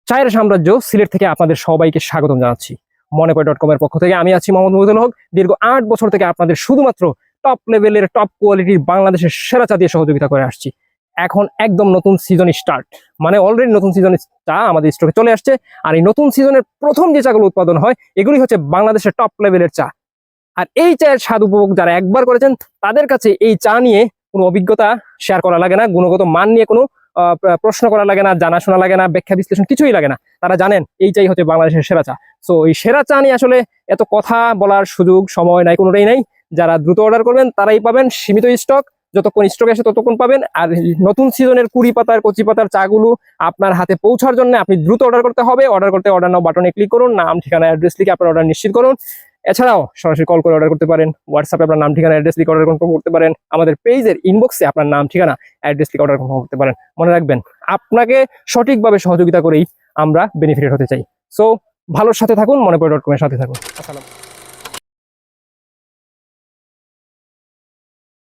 চায়ের সাম্রাজ্য সিলেট থেকে আপনাদের সবাইকে স্বাগতম জানাচ্ছি। মনেপয়.com এর পক্ষ থেকে আমি আছি মোহাম্মদ মুহিদুল হক। দীর্ঘ 8 বছর থেকে আপনাদের শুধুমাত্র টপ লেভেলের টপ কোয়ালিটির বাংলাদেশের সেরা চা দিয়ে সহযোগিতা করে আসছি। এখন একদম নতুন সিজন স্টার্ট, মানে অলরেডি নতুন সিজনের চা আমাদের স্টকে চলে আসছে। আর এই নতুন সিজনের প্রথম যে চাগুলো উৎপাদন হয় এগুলি হচ্ছে বাংলাদেশের টপ লেভেলের চা। আর এই চায়ের স্বাদ উপভোগ যারা একবার করেছেন তাদের কাছে এই চা নিয়ে কোনো অভিজ্ঞতা শেয়ার করা লাগে না, গুণগত মান নিয়ে কোনো প্রশ্ন করা লাগে না, জানাশোনা লাগে না, ব্যাখ্যা বিশ্লেষণ কিছুই লাগে না। তারা জানেন এই চাই হচ্ছে বাংলাদেশের সেরা চা। সো এই সেরা চা নিয়ে আসলে এত কথা বলার সুযোগ সময় নাই, কোনোটাই নাই। যারা দ্রুত অর্ডার করবেন তারাই পাবেন, সীমিত স্টক, যতক্ষণ স্টক আসে ততক্ষণ পাবেন। আর নতুন সিজনের 20 পাতার কচি পাতার চাগুলো আপনার হাতে পৌঁছার জন্য আপনি দ্রুত অর্ডার করতে হবে। অর্ডার করতে অর্ডার নাও বাটনে ক্লিক করুন, নাম ঠিকানা অ্যাড্রেস লিখে আপনার অর্ডার নিশ্চিত করুন। এছাড়াও সরাসরি কল করে অর্ডার করতে পারেন, হোয়াটসঅ্যাপে আপনার নাম ঠিকানা অ্যাড্রেস লিখে অর্ডার কনফার্ম করতে পারেন, আমাদের পেজের ইনবক্সে আপনার নাম ঠিকানা অ্যাড্রেস লিখে অর্ডার কনফার্ম করতে পারেন। মনে রাখবেন, আপনাকে সঠিকভাবে সহযোগিতা করেই আমরা বেনিফিটেড হতে চাই। সো ভালোর সাথে থাকুন, মনেপয়.com এর সাথে থাকুন। আসসালাম।